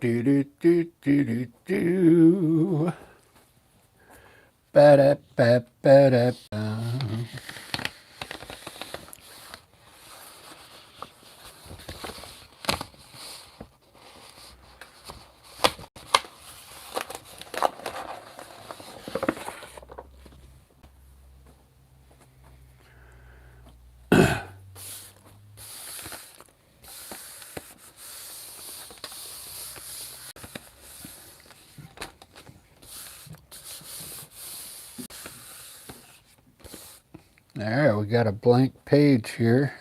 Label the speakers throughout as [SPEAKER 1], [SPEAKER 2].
[SPEAKER 1] Do do do do do do. Ba da ba ba da ba. All right, we got a blank page here.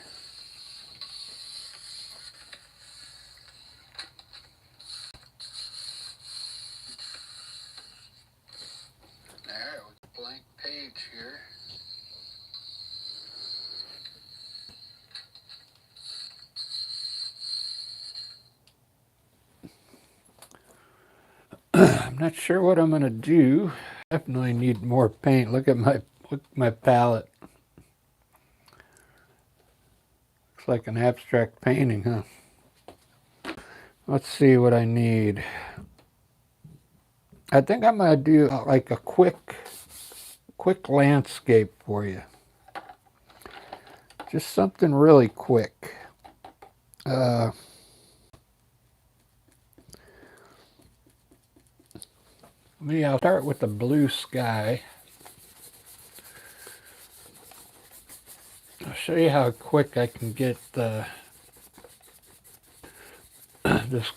[SPEAKER 1] All right, blank page here. I'm not sure what I'm gonna do. Definitely need more paint. Look at my palette. Looks like an abstract painting, huh? Let's see what I need. I think I'm gonna do like a quick landscape for you. Just something really quick. I'll start with the blue sky. I'll show you how quick I can get this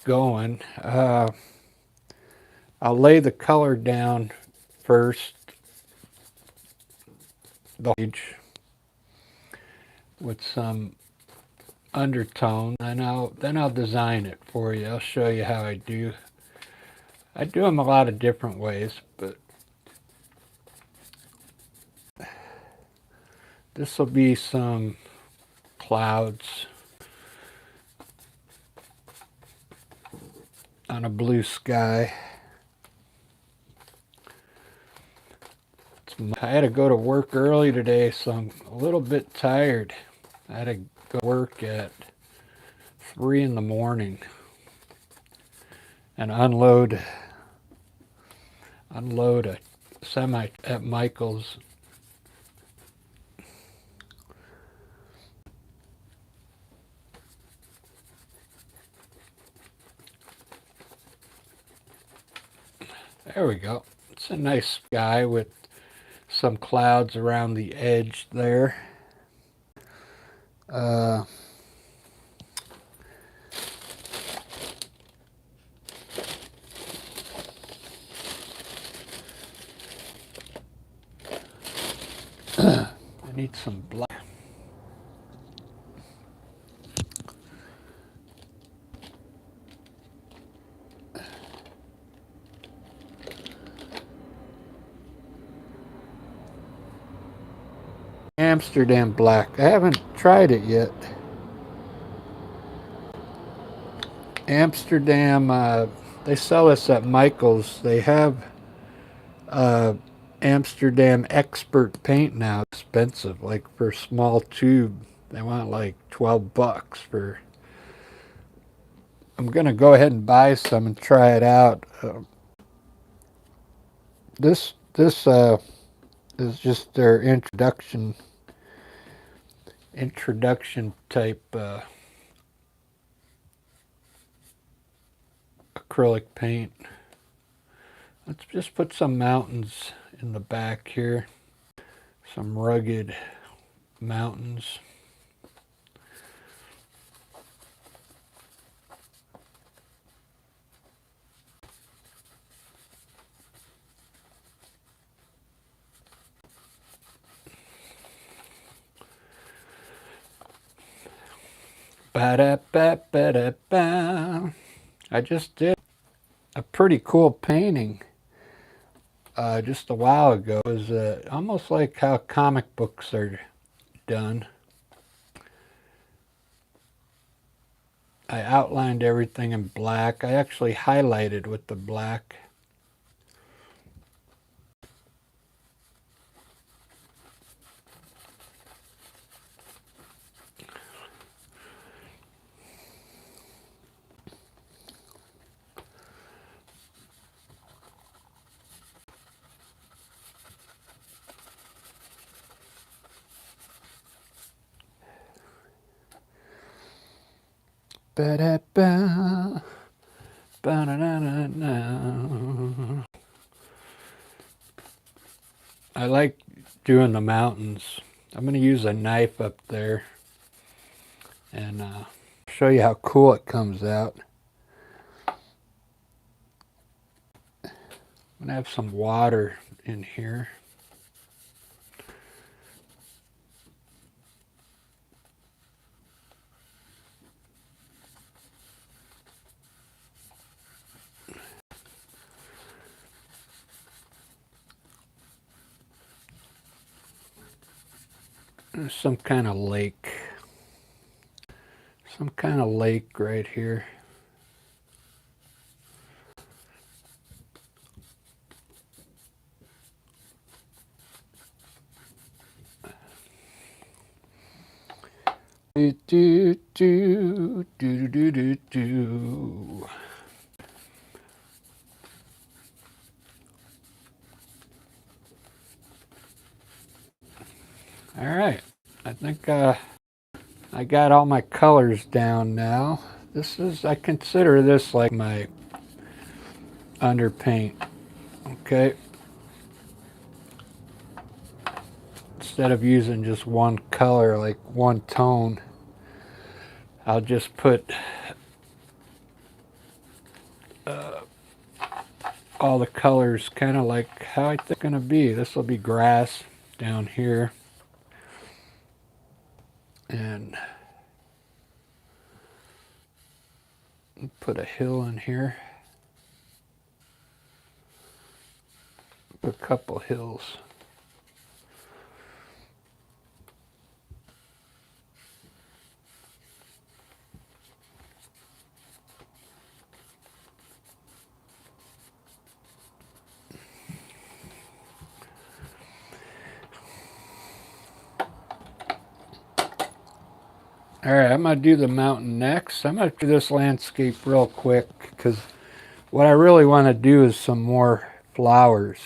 [SPEAKER 1] going. I'll lay the color down first, the page, with some undertone, and then I'll design it for you. I'll show you how I do. I do them a lot of different ways, but this will be some clouds on a blue sky. I had to go to work early today, so I'm a little bit tired. I had to go to work at 3 in the morning and unload a semi at Michael's. There we go. It's a nice sky with some clouds around the edge there. I need some black. Amsterdam black. I haven't tried it yet. Amsterdam, they sell this at Michael's. They have Amsterdam expert paint now. Expensive, like for a small tube. They want like $12 for. I'm gonna go ahead and buy some and try it out. This is just their introduction type acrylic paint. Let's just put some mountains in the back here. Some rugged mountains. Ba-da-ba-ba-da-ba. I just did a pretty cool painting just a while ago. It was almost like how comic books are done. I outlined everything in black. I actually highlighted with the black. Ba-da-ba. Ba-da-da-da-da. I like doing the mountains. I'm going to use a knife up there and show you how cool it comes out. I'm going to have some water in here. There's some kind of lake. Some kind of lake right here. Do do do do do do do. All right, I think I got all my colors down now. I consider this like my underpaint. Okay. Instead of using just one color, like one tone, I'll just put all the colors kind of like how I think it's going to be. This will be grass down here. And put a hill in here. Put a couple hills. All right, I'm going to do the mountain next. I'm going to do this landscape real quick because what I really want to do is some more flowers.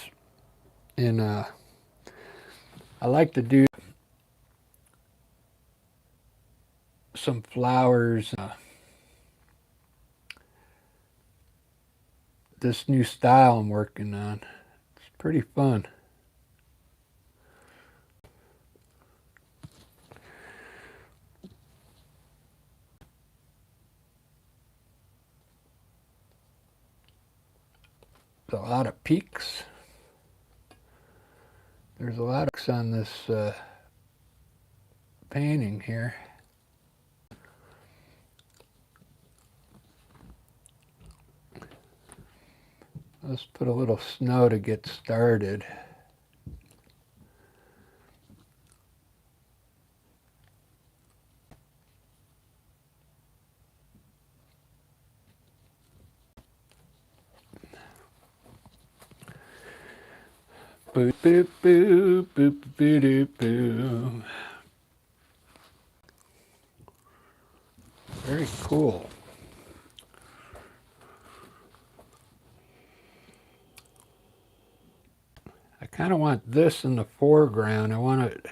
[SPEAKER 1] And I like to do some flowers. This new style I'm working on. It's pretty fun. A lot of peaks. There's a lot of peaks on this painting here. Let's put a little snow to get started. Boop, boop, boop, boop, boop, boop, boop. Very cool. I kind of want this in the foreground. I want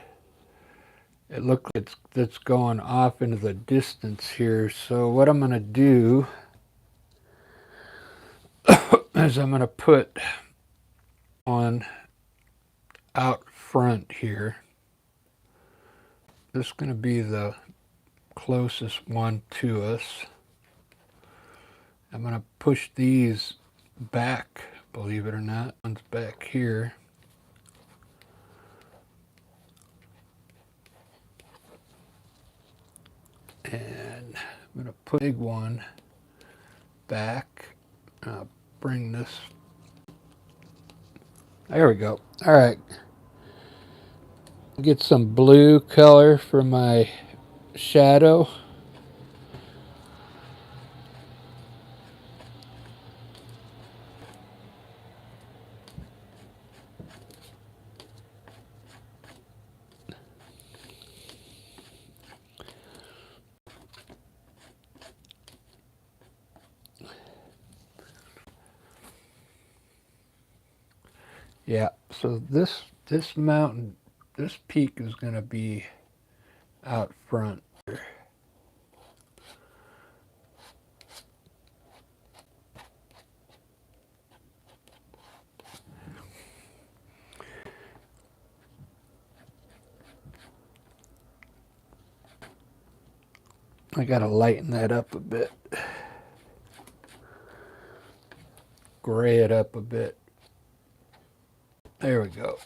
[SPEAKER 1] it looks like it's going off into the distance here. So what I'm going to do is I'm going to put on out front here. This is going to be the closest one to us. I'm going to push these back, believe it or not. One's back here. And I'm going to put a big one back. I'll bring this. There we go. All right. Get some blue color for my shadow. Yeah, so this mountain, this peak is going to be out front. I gotta lighten that up a bit. Gray it up a bit. There we go.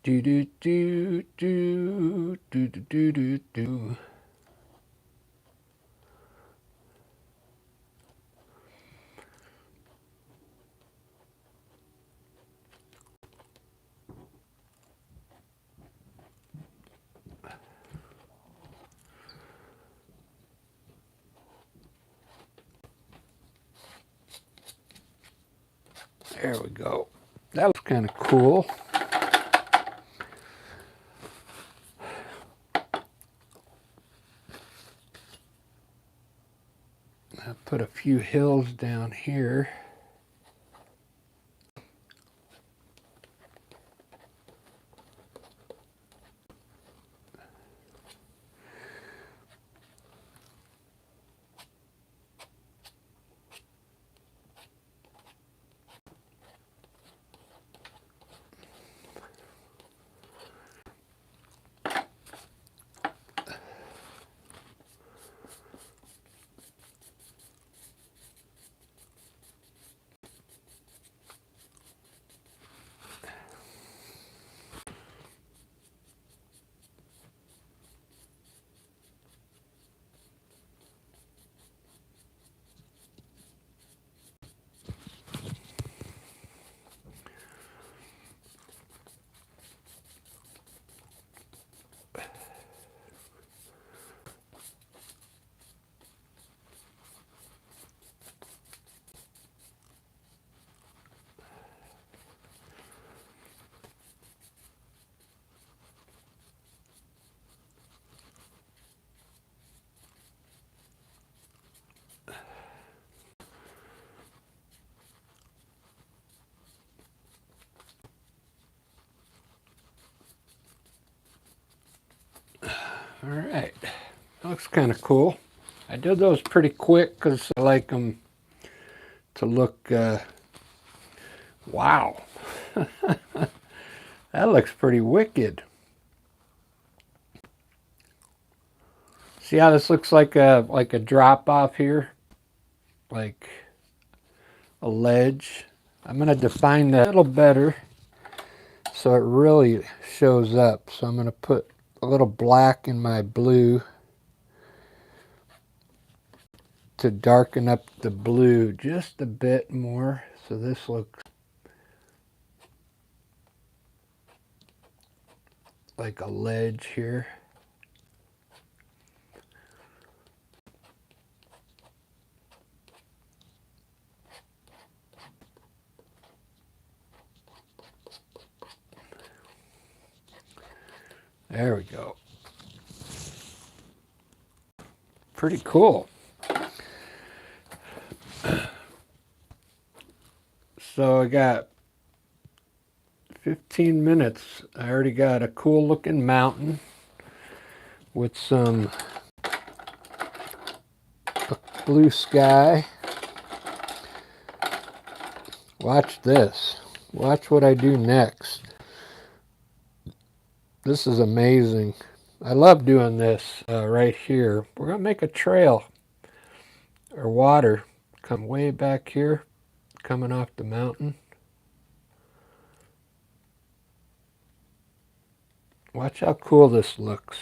[SPEAKER 1] Do do do do do do do do do. There we go. That was kind of cool. I put a few hills down here. All right, that looks kind of cool. I did those pretty quick because I like them to look, wow. That looks pretty wicked. See how this looks like a drop off here? Like a ledge. I'm going to define that a little better so it really shows up. So I'm going to put a little black in my blue to darken up the blue just a bit more. So this looks like a ledge here. There we go. Pretty cool. So I got 15 minutes. I already got a cool looking mountain with some blue sky. Watch this. Watch what I do next. This is amazing. I love doing this right here. We're going to make a trail or water come way back here, coming off the mountain. Watch how cool this looks.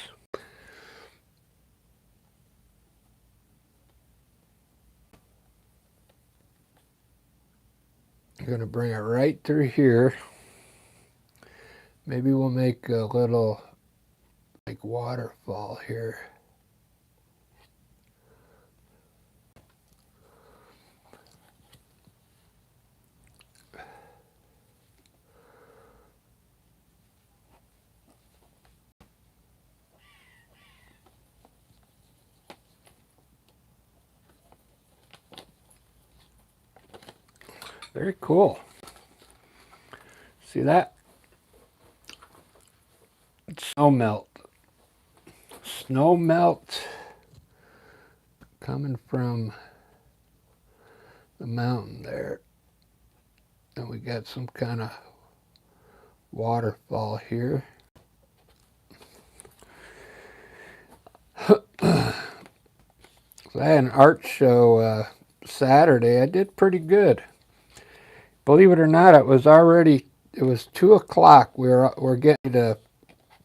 [SPEAKER 1] I'm going to bring it right through here. Maybe we'll make a little like waterfall here. Very cool. See that? Snow melt. Snow melt coming from the mountain there. And we got some kind of waterfall here. So I had an art show Saturday. I did pretty good. Believe it or not, it was 2 o'clock. We're getting to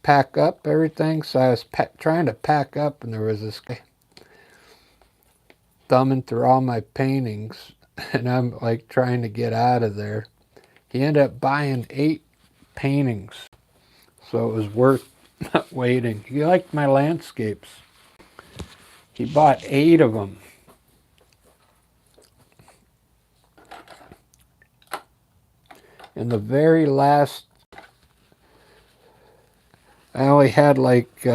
[SPEAKER 1] pack up everything. So I was trying to pack up, and there was this guy thumbing through all my paintings, and I'm like trying to get out of there. He ended up buying 8 paintings, so it was worth waiting. He liked my landscapes. He bought 8 of them. And the very last, I only had like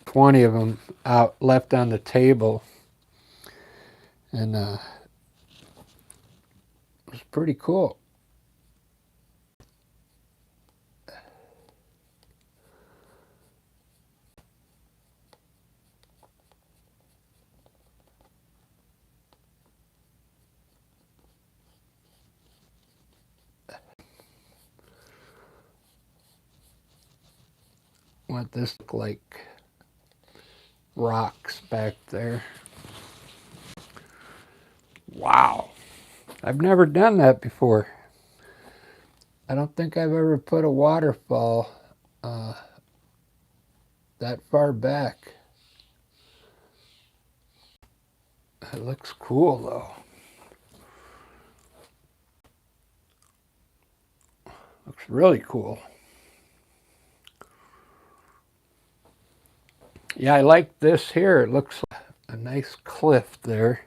[SPEAKER 1] 20 of them out left on the table. And it was pretty cool. What this look like? Rocks back there. Wow. I've never done that before. I don't think I've ever put a waterfall that far back. It looks cool though. Looks really cool. Yeah, I like this here. It looks like a nice cliff there.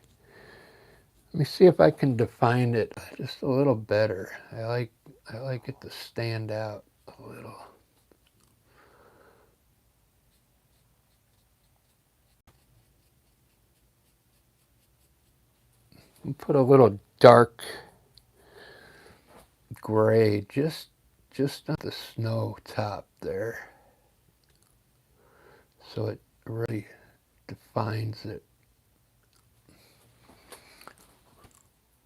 [SPEAKER 1] Let me see if I can define it just a little better. I like it to stand out a little. And put a little dark gray just on the snow top there, so it really defines it.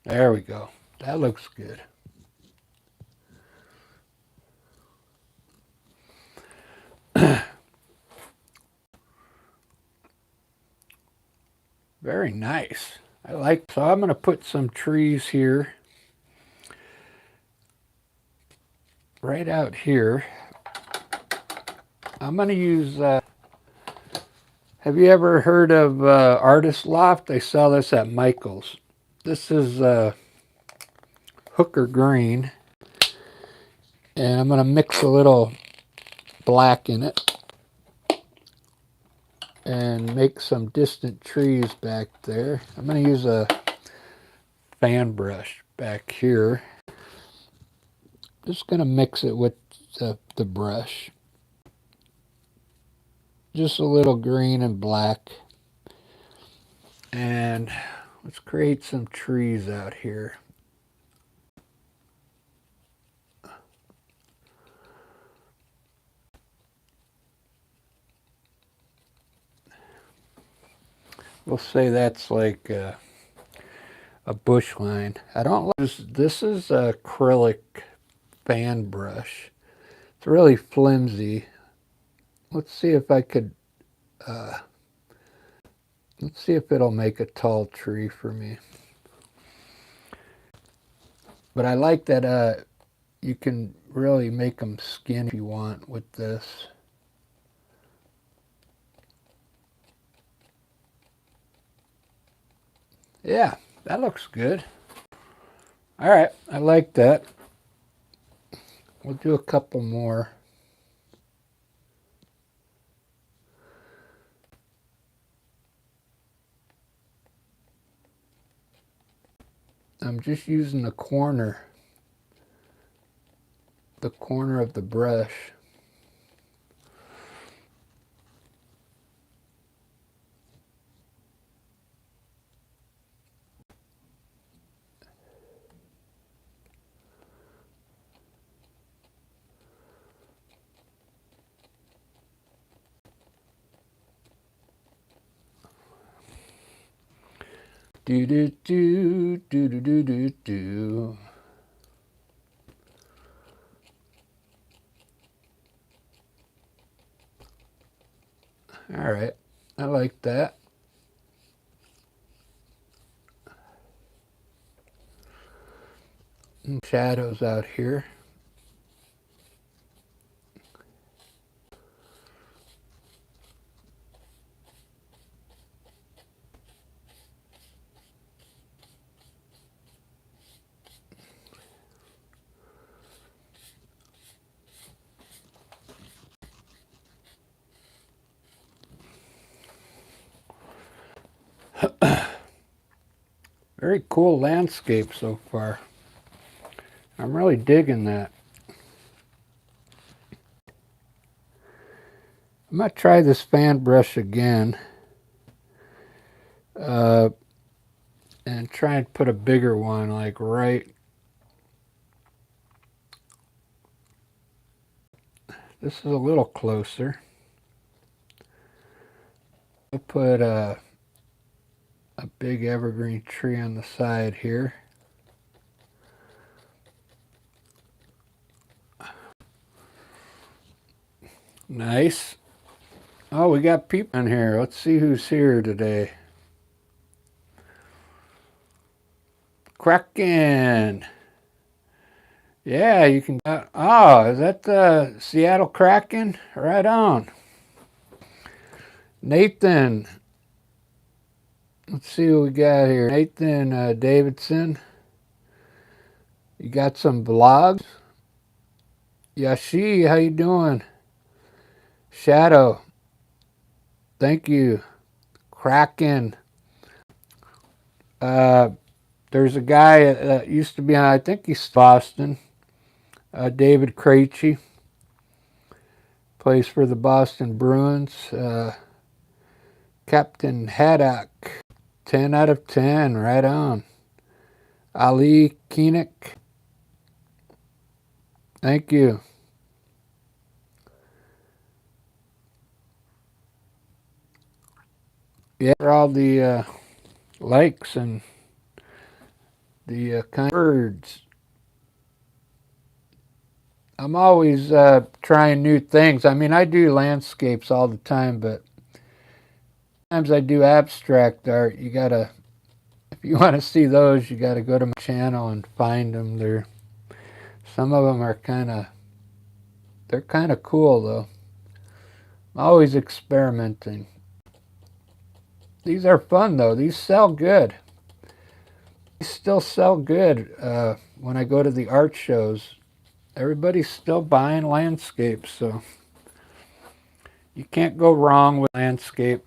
[SPEAKER 1] There we go. That looks good. Very nice. So I'm going to put some trees here. Right out here. I'm going to use, have you ever heard of Artist Loft? They sell this at Michael's. This is Hooker Green. And I'm going to mix a little black in it. And make some distant trees back there. I'm going to use a fan brush back here. Just going to mix it with the brush. Just a little green and black. And let's create some trees out here. We'll say that's like a bush line. I don't like this. This is a acrylic fan brush. It's really flimsy. Let's see if I could, let's see if it'll make a tall tree for me. But I like that you can really make them skinny if you want with this. Yeah, that looks good. All right, I like that. We'll do a couple more. I'm just using the corner of the brush. Do do do do do do do do. All right, I like that. And shadows out here. Very cool landscape so far. I'm really digging that. I'm going to try this fan brush again. And try and put a bigger one like right. This is a little closer. I'll put a big evergreen tree on the side here. Nice. Oh, we got people in here. Let's see who's here today. Kraken. Yeah, you can. Oh, is that the Seattle Kraken? Right on. Nathan. Let's see what we got here. Nathan Davidson. You got some blogs? Yashi, how you doing? Shadow. Thank you. Kraken. There's a guy that used to be on, I think he's Boston. David Krejci. Plays for the Boston Bruins. Captain Haddock. 10 out of 10. Right on. Ali Keenek. Thank you. Yeah, for all the likes and the kind words. I'm always trying new things. I mean, I do landscapes all the time, but sometimes I do abstract art. You gotta, if you want to see those, you gotta go to my channel and find them. Some of them are they're kind of cool though. I'm always experimenting. These are fun though. These sell good. These still sell good when I go to the art shows. Everybody's still buying landscapes, so you can't go wrong with landscape.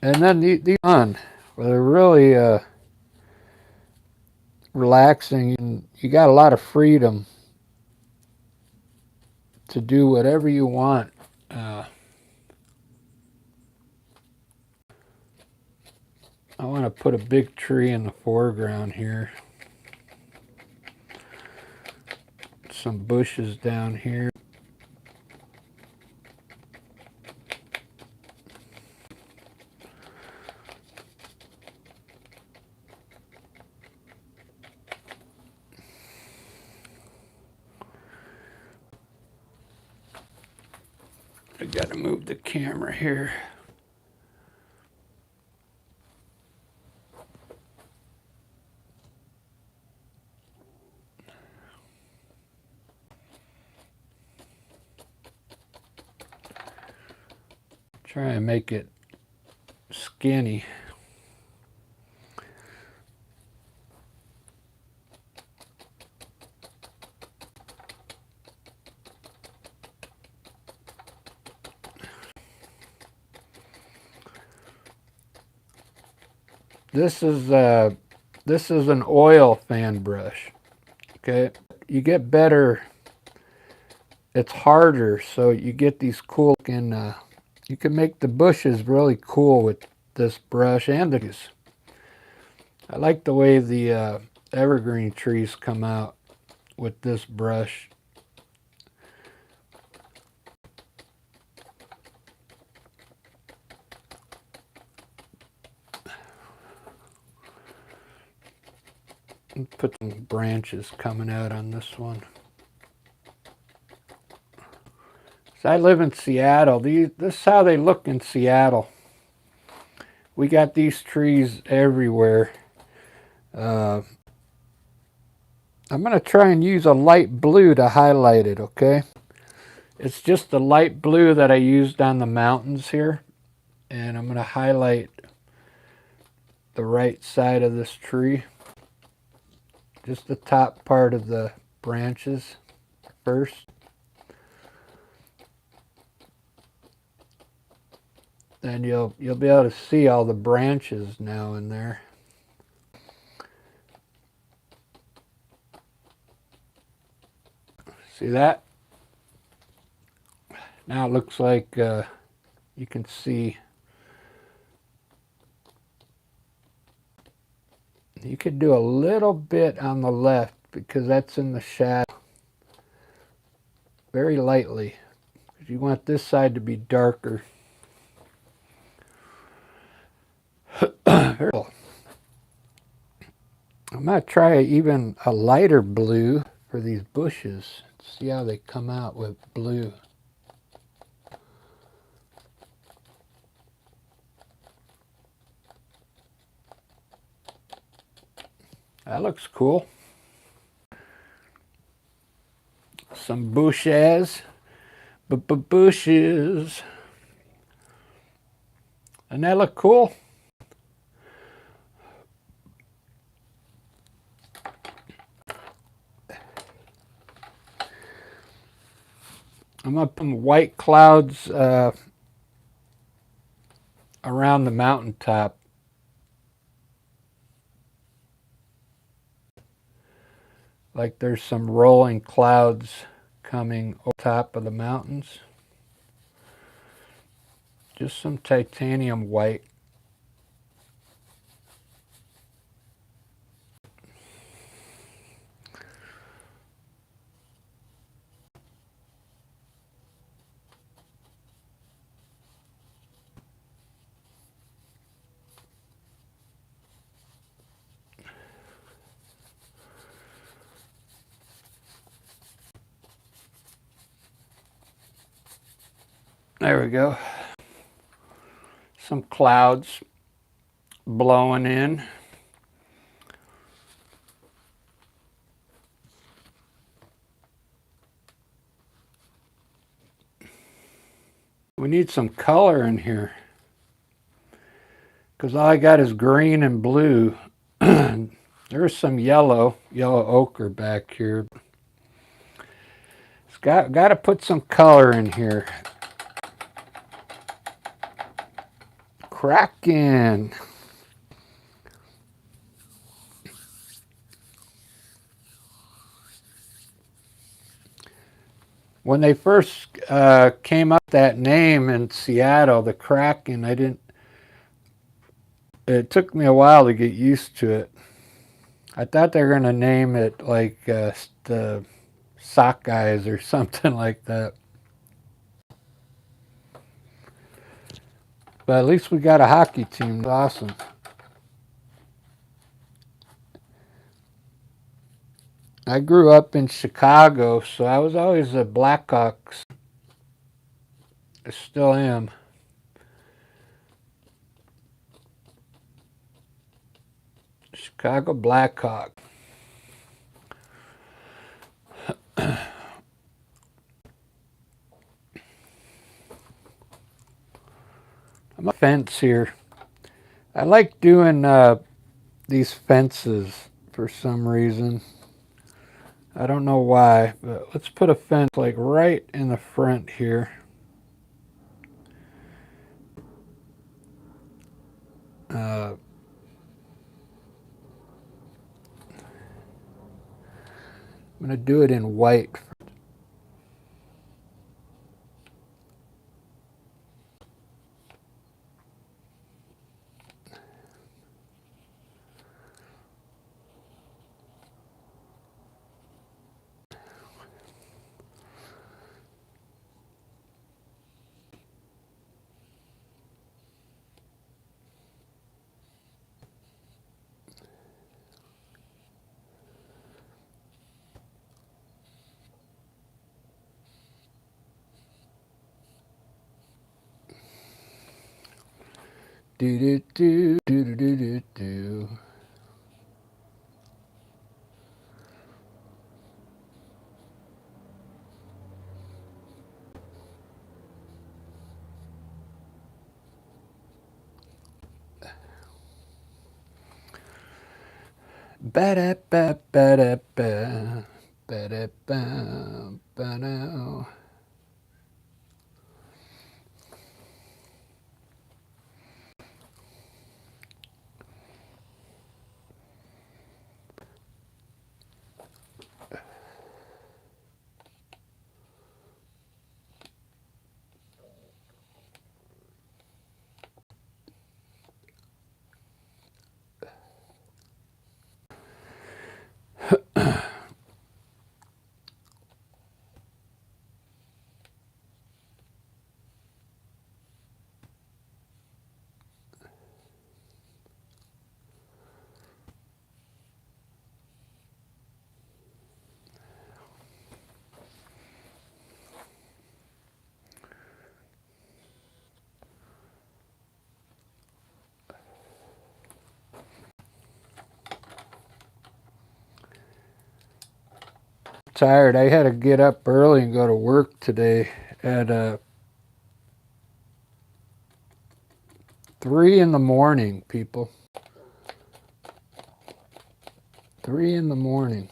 [SPEAKER 1] And then these fun. Well, they're really relaxing, and you got a lot of freedom to do whatever you want. I want to put a big tree in the foreground here. Some bushes down here. I got to move the camera here. Try and make it skinny. This is an oil fan brush. Okay, you get better. It's harder, so you get these cool looking. You can make the bushes really cool with this brush and the. I like the way the evergreen trees come out with this brush. Put some branches coming out on this one. So I live in Seattle. This is how they look in Seattle. We got these trees everywhere. I'm going to try and use a light blue to highlight it, okay? It's just the light blue that I used on the mountains here. And I'm going to highlight the right side of this tree. Just the top part of the branches first. Then you'll be able to see all the branches now in there. See that? Now it looks like you can see. You could do a little bit on the left because that's in the shadow. Very lightly. Because you want this side to be darker. Very cool. I'm going to try even a lighter blue for these bushes. See how they come out with blue. That looks cool. Some bushes. Bushes. And that look cool? I'm going to put some white clouds around the mountaintop. Like there's some rolling clouds coming over top of the mountains. Just some titanium white. There we go. Some clouds blowing in. We need some color in here. Because all I got is green and blue. There's some yellow ochre back here. It's got to put some color in here. Cracking. When they first came up with that name in Seattle, the Kraken, it took me a while to get used to it. I thought they were going to name it like the Sockeyes or something like that. But at least we got a hockey team. That's awesome. I grew up in Chicago, so I was always a Blackhawks. I still am. Chicago Blackhawk. I'm a fence here. I like doing these fences for some reason. I don't know why, but let's put a fence like right in the front here. I'm going to do it in white. do do do do do do do do. Ba da ba ba da ba ba da ba ba da. Tired. I had to get up early and go to work today at 3 in the morning, people. 3 in the morning.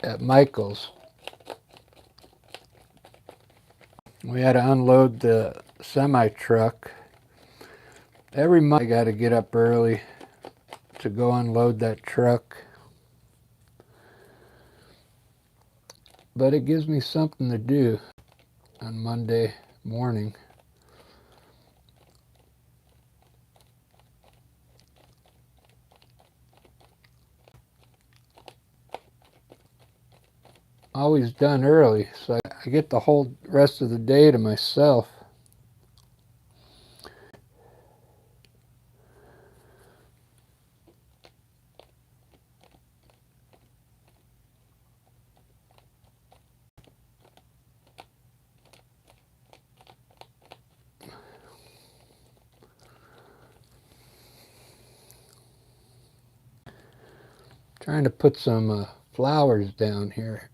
[SPEAKER 1] At Michael's. We had to unload the semi-truck. Every month I got to get up early to go unload that truck. But it gives me something to do on Monday morning. Always done early, so I get the whole rest of the day to myself. Trying to put some flowers down here.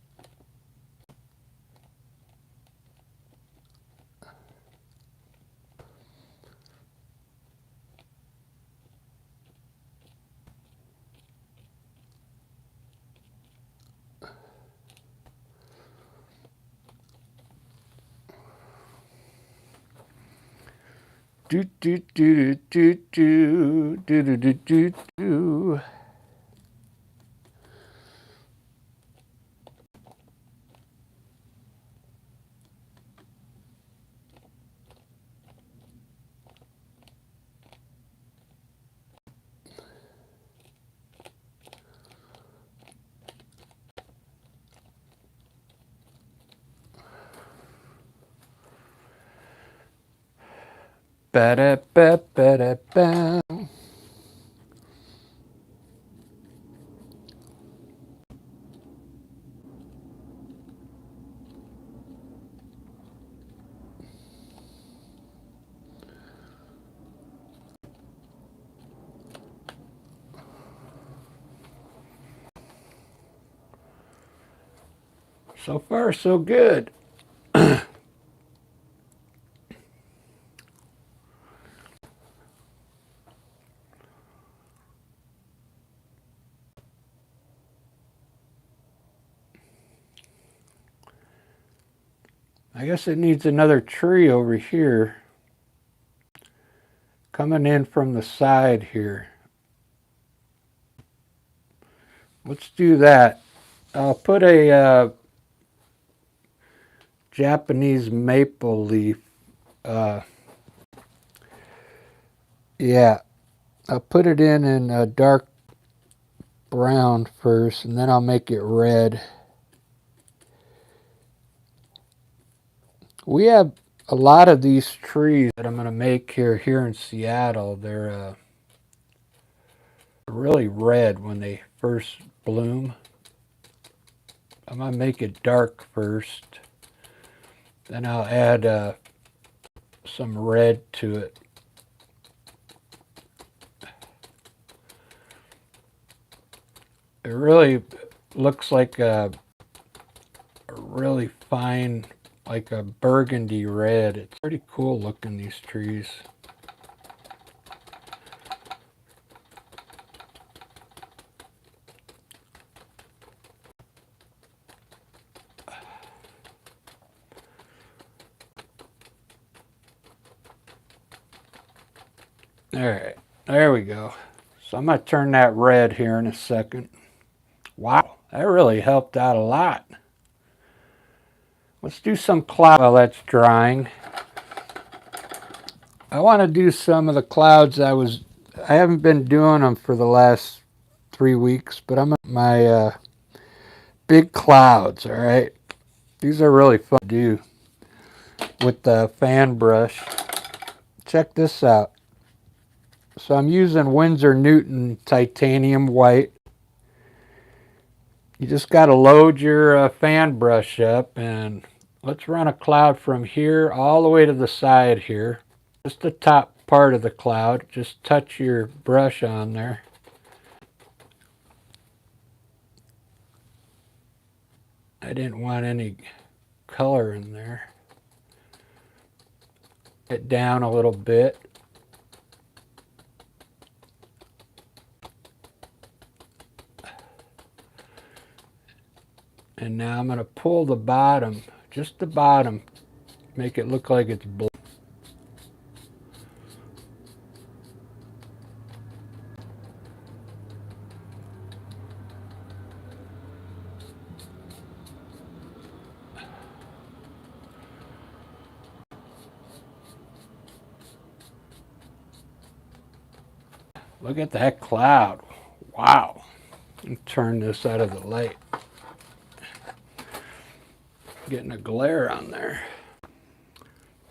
[SPEAKER 1] Do do do do do do do do do do. Ba da ba ba da ba. So far, so good. I guess it needs another tree over here. Coming in from the side here. Let's do that. I'll put a Japanese maple leaf. Yeah, I'll put it in a dark brown first, and then I'll make it red. We have a lot of these trees that I'm going to make here in Seattle. They're really red when they first bloom. I'm going to make it dark first. Then I'll add some red to it. It really looks like a really fine, like a burgundy red. It's pretty cool looking, these trees. All right, there we go. So I'm going to turn that red here in a second. Wow, that really helped out a lot. Let's do some cloud while that's drying. I want to do some of the clouds I haven't been doing them for the last 3 weeks, but I'm at my big clouds, all right? These are really fun to do with the fan brush. Check this out. So I'm using Winsor Newton titanium white. You just got to load your fan brush up, and let's run a cloud from here all the way to the side here. Just the top part of the cloud. Just touch your brush on there. I didn't want any color in there. Get down a little bit. And now I'm going to pull the bottom, just the bottom, make it look like it's blue. Look at that cloud. Wow. Let me turn this out of the light. Getting a glare on there.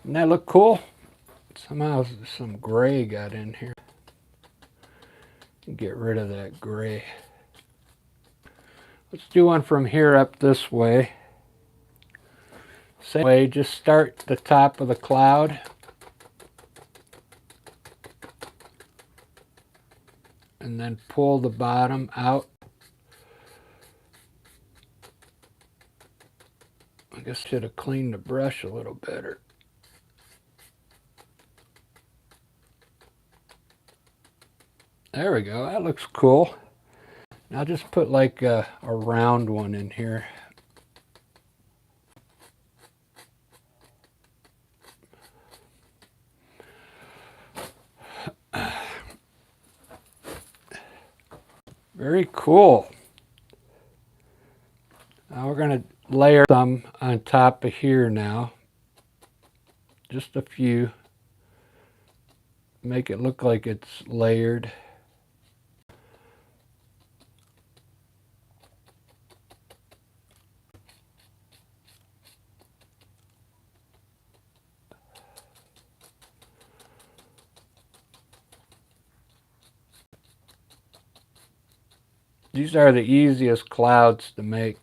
[SPEAKER 1] Doesn't that look cool? Somehow some gray got in here. Get rid of that gray. Let's do one from here up this way. Same way, just start the top of the cloud. And then pull the bottom out. I guess I should have cleaned the brush a little better. There we go, that looks cool. Now just put like a round one in here. Very cool. Now we're going to layer some on top of here now. Just a few. Make it look like it's layered. These are the easiest clouds to make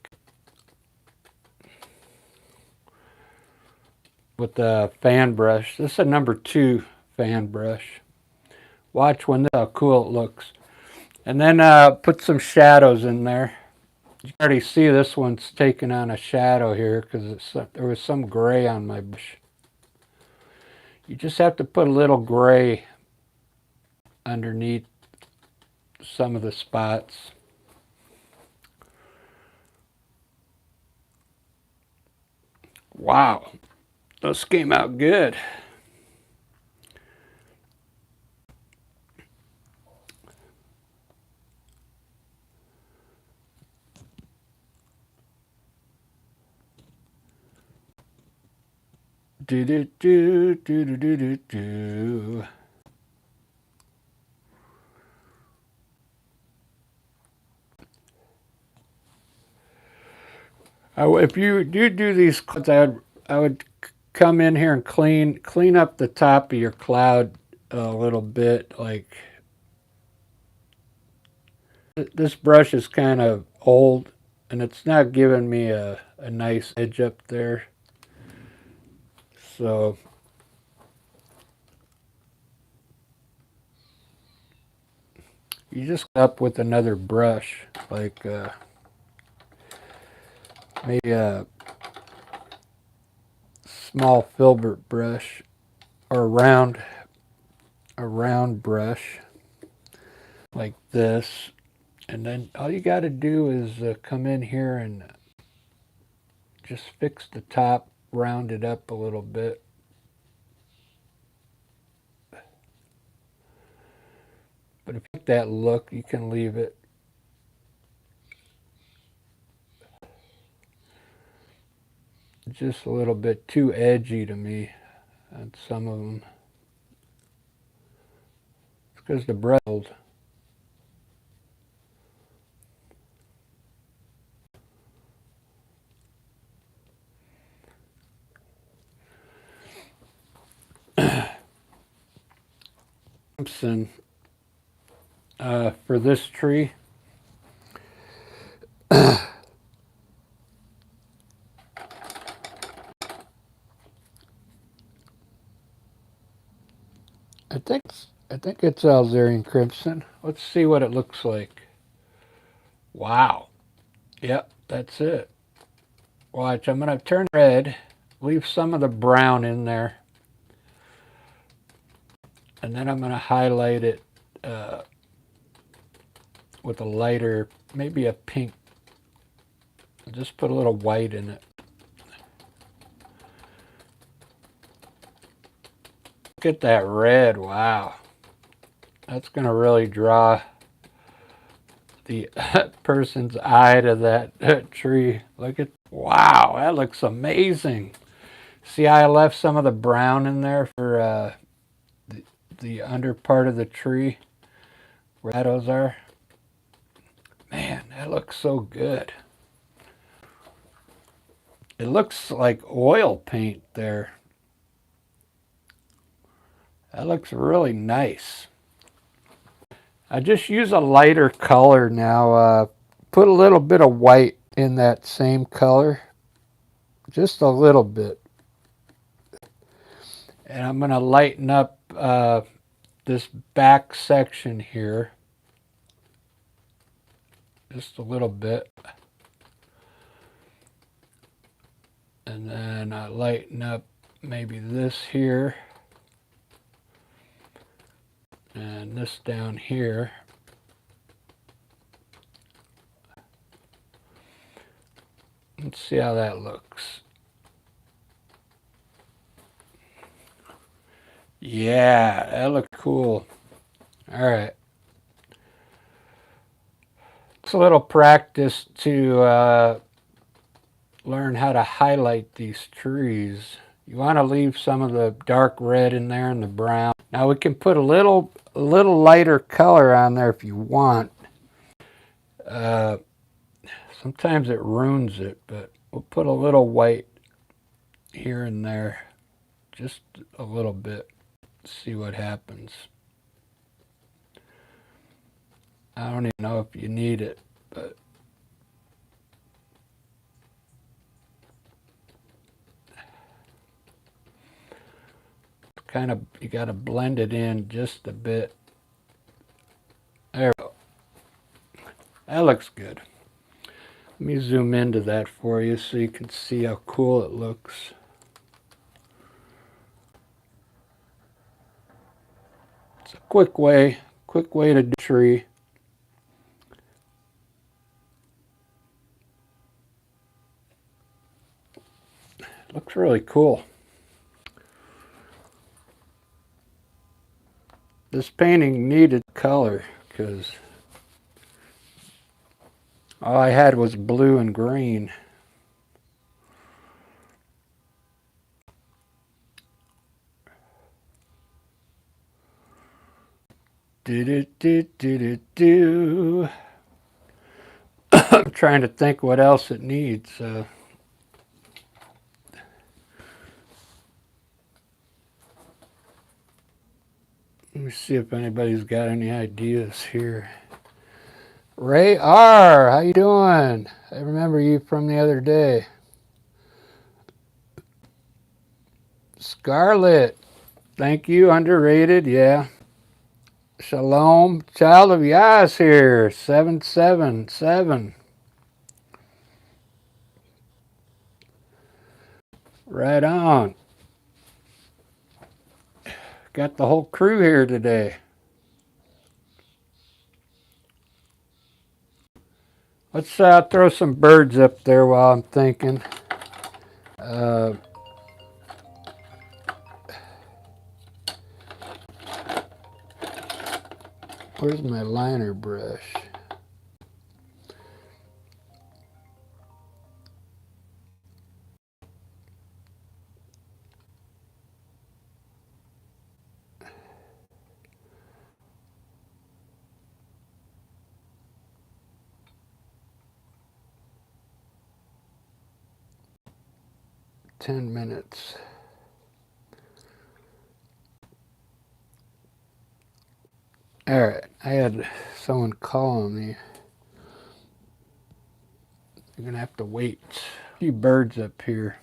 [SPEAKER 1] with the fan brush. This is a number 2 fan brush. Watch how cool it looks. And then put some shadows in there. You can already see this one's taking on a shadow here because there was some gray on my brush. You just have to put a little gray underneath some of the spots. Wow, those came out good. Do do do do do do do do. If you do these clouds, I would come in here and clean up the top of your cloud a little bit. Like this brush is kind of old and it's not giving me a nice edge up there. So you just up with another brush, like maybe a small filbert brush or a round brush like this. And then all you got to do is come in here and just fix the top, round it up a little bit. But if you like that look, you can leave it. Just a little bit too edgy to me on some of them. It's because the brush is old. For this tree, I think it's Alzarian Crimson. Let's see what it looks like. Wow. Yep, that's it. Watch, I'm going to turn red, leave some of the brown in there, and then I'm going to highlight it with a lighter, maybe a pink. Just put a little white in it. Look at that red. Wow. That's going to really draw the person's eye to that tree. Look at, wow, that looks amazing. See how I left some of the brown in there for the under part of the tree where shadows are? Man, that looks so good. It looks like oil paint there. That looks really nice. I just use a lighter color now. Put a little bit of white in that same color. Just a little bit. And I'm going to lighten up this back section here. Just a little bit. And then I lighten up maybe this here. And this down here. Let's see how that looks. Yeah, that looks cool. All right. It's a little practice to learn how to highlight these trees. You want to leave some of the dark red in there and the brown. Now we can put a little lighter color on there if you want. Sometimes it ruins it, but we'll put a little white here and there. Just a little bit. See what happens. I don't even know if you need it, but kind of, you got to blend it in just a bit. There we go. That looks good. Let me zoom into that for you so you can see how cool it looks. It's a quick way to do a tree. Looks really cool. This painting needed color because all I had was blue and green. Do. I'm trying to think what else it needs. Let me see if anybody's got any ideas here. Ray R, how you doing? I remember you from the other day. Scarlet, thank you. Underrated, yeah. Shalom, child of Yah's here. 777. Right on. Got the whole crew here today. Let's throw some birds up there while I'm thinking. Where's my liner brush? Ten minutes. All right, I had someone calling me. You're gonna have to wait. A few birds up here.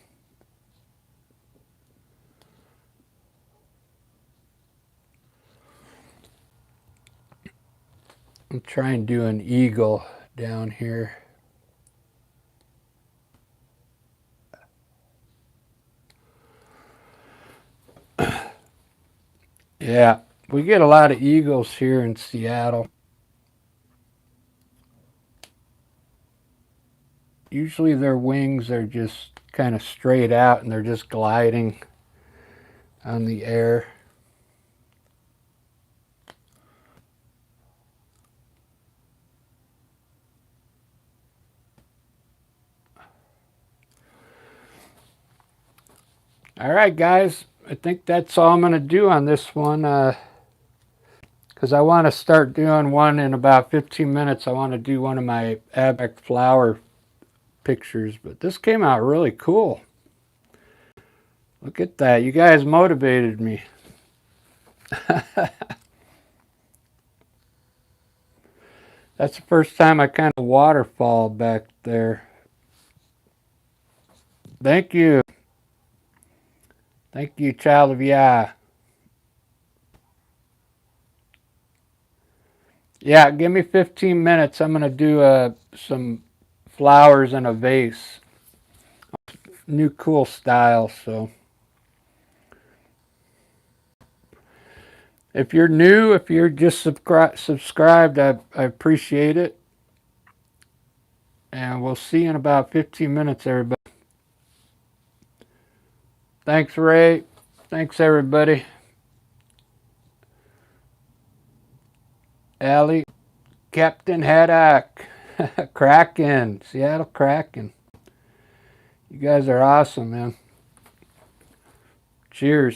[SPEAKER 1] I'm trying to do an eagle down here. Yeah, we get a lot of eagles here in Seattle. Usually their wings are just kind of straight out and they're just gliding on the air. All right, guys, I think that's all I'm going to do on this one because I want to start doing one in about 15 minutes. I want to do one of my abstract flower pictures, but this came out really cool. Look at that. You guys motivated me. That's the first time I kind of waterfall back there. Thank you. Thank you, child of Yah. Yeah, give me 15 minutes. I'm going to do some flowers in a vase. New cool style, so. If you're new, if you're just subscribed, I appreciate it. And we'll see you in about 15 minutes, everybody. Thanks, Ray. Thanks, everybody. Allie, Captain Haddock, Kraken, Seattle Kraken. You guys are awesome, man. Cheers.